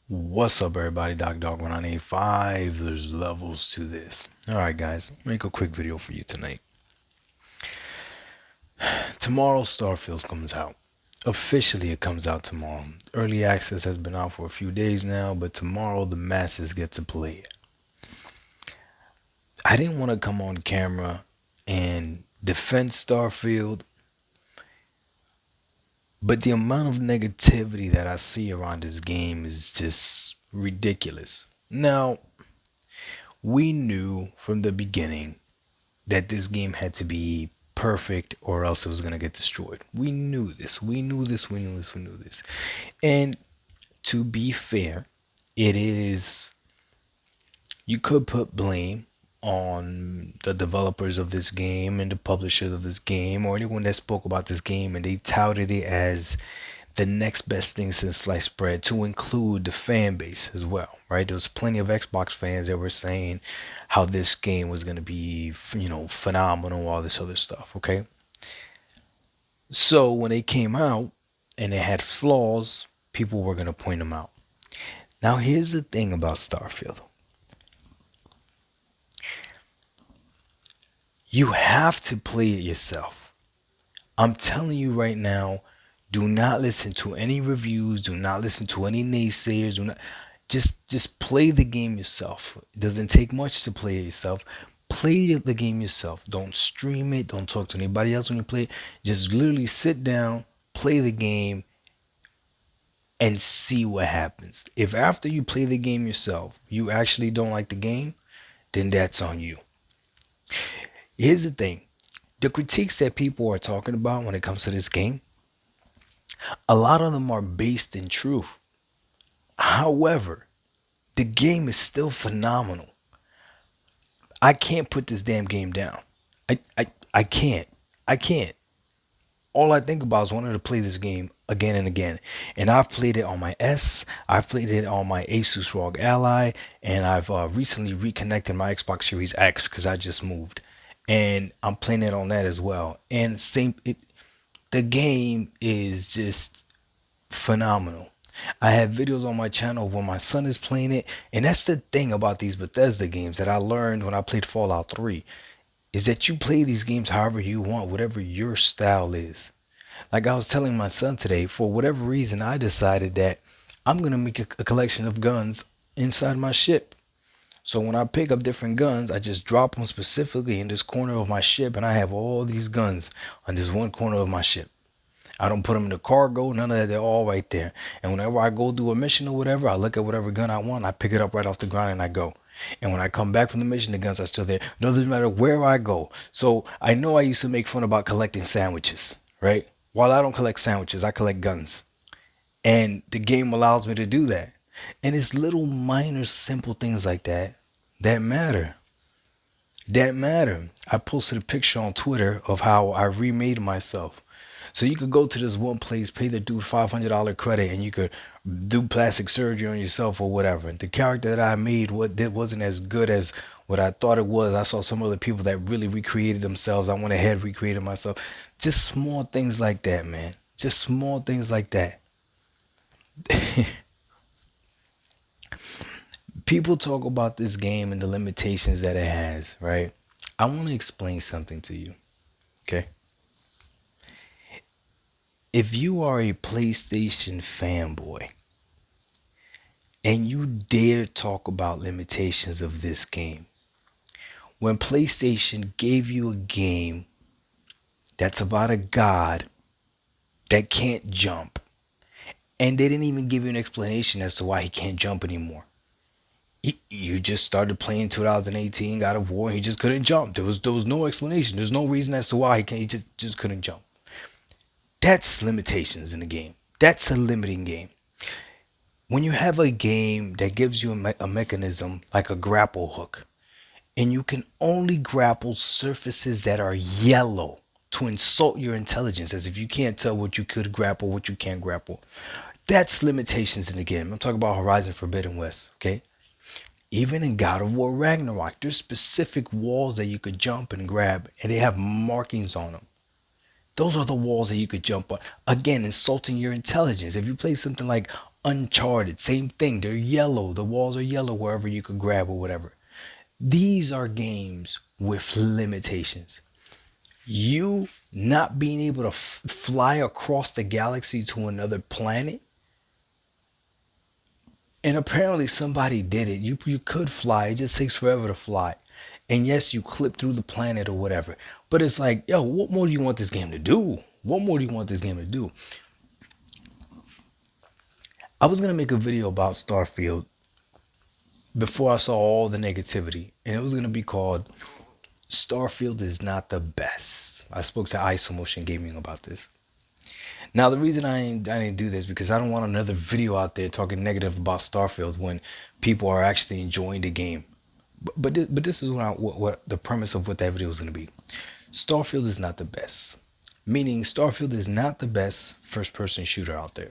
What's up, everybody? Dog 1985. There's levels to this. All right, guys, make a quick video for you tonight. Tomorrow, Starfield comes out. Officially, it comes out tomorrow. Early access has been out for a few days now, but tomorrow the masses get to play it. I didn't want to come on camera and defend Starfield, but the amount of negativity that I see around this game is just ridiculous. Now, we knew from the beginning that this game had to be perfect or else it was going to get destroyed. We knew this. We knew this. We knew this. We knew this. And to be fair, it is, you could put blame on the developers of this game and the publishers of this game or anyone that spoke about this game and they touted it as the next best thing since sliced bread, to include the fan base as well, right? There was plenty of Xbox fans that were saying how this game was going to be, phenomenal, all this other stuff, okay? So when it came out and it had flaws, people were going to point them out. Now, here's the thing about Starfield. You have to play it yourself. I'm telling you right now, do not listen to any reviews, do not listen to any naysayers, do not just play the game yourself. It doesn't take much to play it yourself. Play the game yourself. Don't stream it, don't talk to anybody else when you play it. Just literally sit down, play the game and see what happens. If after you play the game yourself, you actually don't like the game, then that's on you. Here's the thing. The critiques that people are talking about when it comes to this game, a lot of them are based in truth. However, the game is still phenomenal. I can't put this damn game down. I can't. I can't. All I think about is wanting to play this game again and again. And I've played it on my I've played it on my Asus ROG Ally, and I've recently reconnected my Xbox Series X because I just moved. And I'm playing it on that as well. And the game is just phenomenal. I have videos on my channel when my son is playing it, and that's the thing about these Bethesda games that I learned when I played Fallout 3 is that you play these games however you want, whatever your style is. Like I was telling my son today, for whatever reason, I decided that I'm gonna make a collection of guns inside my ship. So when I pick up different guns, I just drop them specifically in this corner of my ship, and I have all these guns on this one corner of my ship. I don't put them in the cargo, none of that. They're all right there. And whenever I go do a mission or whatever, I look at whatever gun I want, I pick it up right off the ground and I go. And when I come back from the mission, the guns are still there. No, doesn't matter where I go. So I know I used to make fun about collecting sandwiches, right? While I don't collect sandwiches, I collect guns. And the game allows me to do that. And it's little minor simple things like that that matter. That matter. I posted a picture on Twitter of how I remade myself. So you could go to this one place, pay the dude $500 credit, and you could do plastic surgery on yourself or whatever. The character that I made wasn't as good as what I thought it was. I saw some other people that really recreated themselves. I went ahead, recreated myself. Just small things like that, man. Just small things like that. People talk about this game and the limitations that it has, right? I want to explain something to you, okay? If you are a PlayStation fanboy and you dare talk about limitations of this game, when PlayStation gave you a game that's about a god that can't jump, and they didn't even give you an explanation as to why he can't jump anymore. You just started playing 2018 God of War, he just couldn't jump. There was no explanation. There's no reason as to why he just couldn't jump. That's limitations in the game. That's a limiting game. When you have a game that gives you a mechanism like a grapple hook, and you can only grapple surfaces that are yellow to insult your intelligence, as if you can't tell what you could grapple, what you can't grapple. That's limitations in the game. I'm talking about Horizon Forbidden West, okay? Even in God of War Ragnarok, there's specific walls that you could jump and grab, and they have markings on them. Those are the walls that you could jump on. Again, insulting your intelligence. If you play something like Uncharted, same thing. They're yellow. The walls are yellow wherever you could grab or whatever. These are games with limitations. You not being able to fly across the galaxy to another planet, and apparently somebody did it. You could fly. It just takes forever to fly. And yes, you clip through the planet or whatever. But it's like, yo, what more do you want this game to do? What more do you want this game to do? I was gonna make a video about Starfield before I saw all the negativity, and it was gonna be called "Starfield is not the best." I spoke to Isomotion Gaming about this. Now, the reason I didn't do this because I don't want another video out there talking negative about Starfield when people are actually enjoying the game. But this is what the premise of what that video is going to be. Starfield is not the best, meaning Starfield is not the best first person shooter out there.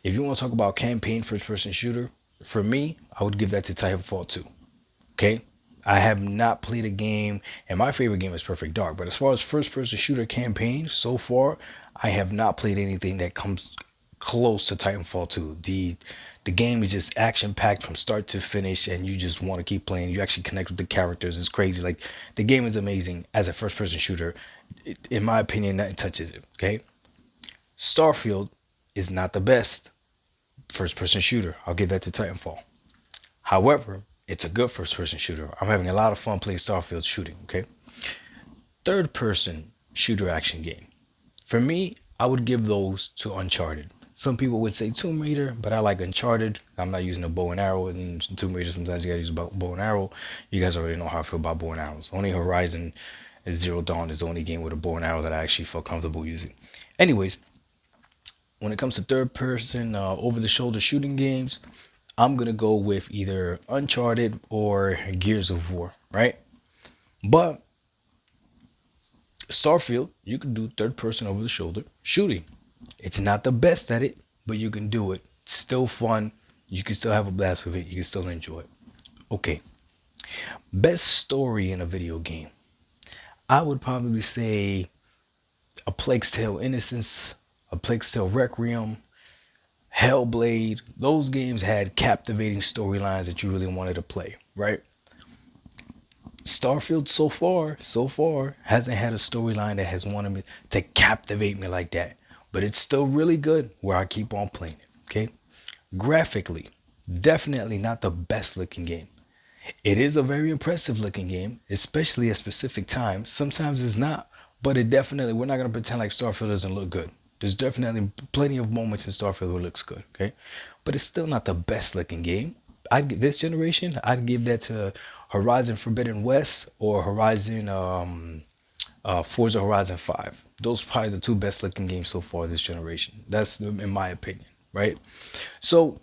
If you want to talk about campaign first person shooter, for me, I would give that to Titanfall 2. Okay? I have not played a game, and my favorite game is Perfect Dark. But as far as first person shooter campaign, so far, I have not played anything that comes close to Titanfall 2. The game is just action packed from start to finish, and you just want to keep playing. You actually connect with the characters. It's crazy. Like, the game is amazing as a first person shooter. In my opinion, nothing touches it. Okay? Starfield is not the best first person shooter. I'll give that to Titanfall. However, it's a good first person shooter. I'm having a lot of fun playing Starfield shooting, okay? Third person shooter action game. For me, I would give those to Uncharted. Some people would say Tomb Raider, but I like Uncharted. I'm not using a bow and arrow in Tomb Raider. Sometimes you gotta use a bow and arrow. You guys already know how I feel about bow and arrows. Only Horizon Zero Dawn is the only game with a bow and arrow that I actually felt comfortable using. Anyways, when it comes to third person over the shoulder shooting games, I'm gonna go with either Uncharted or Gears of War, right? But Starfield, you can do third person over the shoulder shooting. It's not the best at it, but you can do it. It's still fun. You can still have a blast with it. You can still enjoy it. Okay. Best story in a video game. I would probably say A Plague's Tale Innocence, A Plague's Tale Requiem, Hellblade. Those games had captivating storylines that you really wanted to play, right? Starfield so far hasn't had a storyline that has wanted me to captivate me like that. But it's still really good where I keep on playing it. Okay. Graphically, definitely not the best looking game. It is a very impressive looking game, especially at specific times. Sometimes it's not, but it definitely, we're not going to pretend like Starfield doesn't look good. There's definitely plenty of moments in Starfield where it looks good, okay? But it's still not the best looking game. This generation, I'd give that to Horizon Forbidden West or Forza Horizon 5. Those are probably the two best looking games so far this generation. That's in my opinion, right? So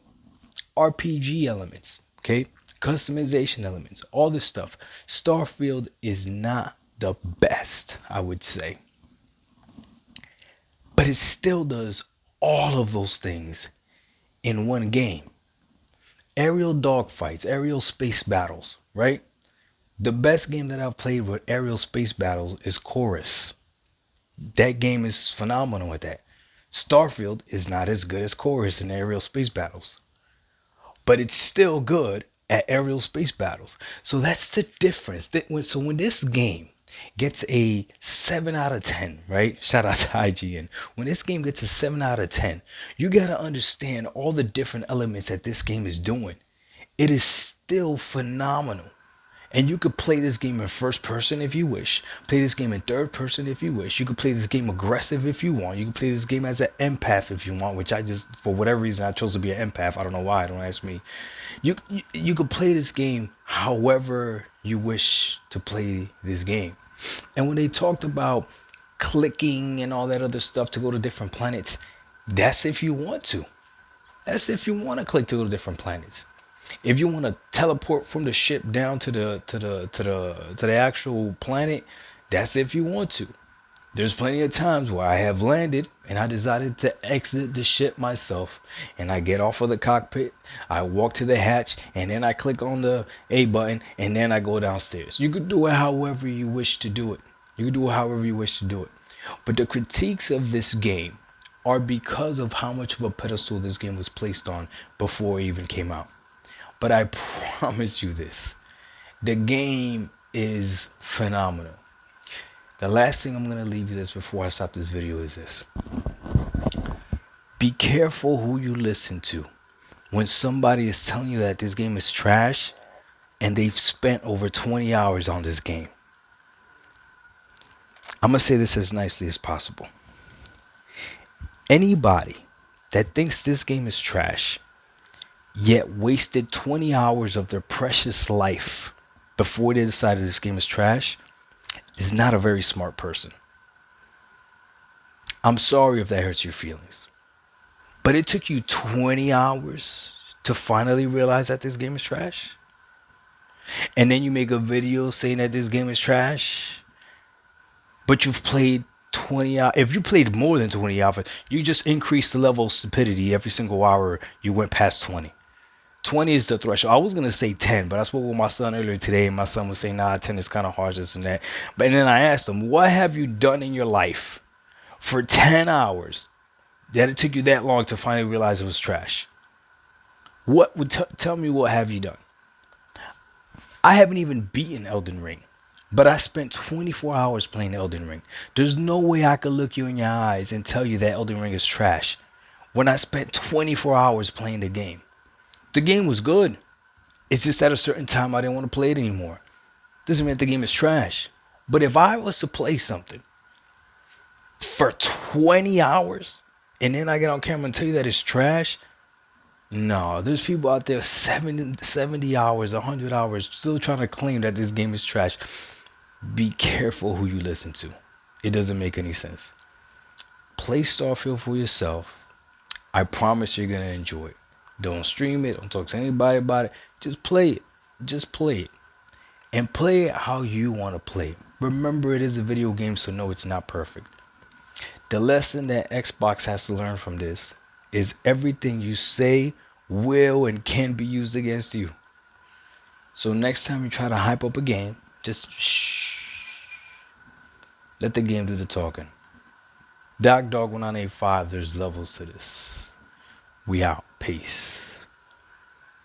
RPG elements, okay? Customization elements, all this stuff. Starfield is not the best, I would say. But it still does all of those things in one game. Aerial dogfights, aerial space battles, right? The best game that I've played with aerial space battles is Chorus. That game is phenomenal with that. Starfield is not as good as Chorus in aerial space battles, but it's still good at aerial space battles. So that's the difference. So when this game gets a 7 out of 10, right? Shout out to IGN. When this game gets a 7 out of 10, you got to understand all the different elements that this game is doing. It is still phenomenal. And you could play this game in first person if you wish. Play this game in third person if you wish. You could play this game aggressive if you want. You could play this game as an empath if you want, which I just, for whatever reason, I chose to be an empath. I don't know why. Don't ask me. You could play this game however you wish to play this game. And when they talked about clicking and all that other stuff to go to different planets, that's if you want to. That's if you want to click to go to different planets. If you want to teleport from the ship down to the actual planet, that's if you want to. There's plenty of times where I have landed and I decided to exit the ship myself, and I get off of the cockpit, I walk to the hatch, and then I click on the A button, and then I go downstairs. You could do it however you wish to do it. You could do it however you wish to do it. But the critiques of this game are because of how much of a pedestal this game was placed on before it even came out. But I promise you this, the game is phenomenal. The last thing I'm going to leave you this before I stop this video is this. Be careful who you listen to. When somebody is telling you that this game is trash and they've spent over 20 hours on this game, I'm going to say this as nicely as possible. Anybody that thinks this game is trash, yet wasted 20 hours of their precious life before they decided this game is trash, is not a very smart person. I'm sorry if that hurts your feelings. But it took you 20 hours to finally realize that this game is trash. And then you make a video saying that this game is trash. But you've played 20 hours. If you played more than 20 hours, you just increased the level of stupidity every single hour you went past 20. 20 is the threshold. I was going to say 10, but I spoke with my son earlier today, and my son was saying, nah, 10 is kind of hard, this and that. But and then I asked him, what have you done in your life for 10 hours that it took you that long to finally realize it was trash? What would tell me, what have you done? I haven't even beaten Elden Ring, but I spent 24 hours playing Elden Ring. There's no way I could look you in your eyes and tell you that Elden Ring is trash when I spent 24 hours playing the game. The game was good. It's just at a certain time I didn't want to play it anymore. Doesn't mean that the game is trash. But if I was to play something for 20 hours and then I get on camera and tell you that it's trash, no, there's people out there 70 hours, 100 hours still trying to claim that this game is trash. Be careful who you listen to. It doesn't make any sense. Play Starfield for yourself. I promise you're going to enjoy it. Don't stream it. Don't talk to anybody about it. Just play it. Just play it. And play it how you want to play it. Remember, it is a video game, so no, it's not perfect. The lesson that Xbox has to learn from this is everything you say will and can be used against you. So next time you try to hype up a game, just shh. Let the game do the talking. Dog 1985, there's levels to this. We out. Peace.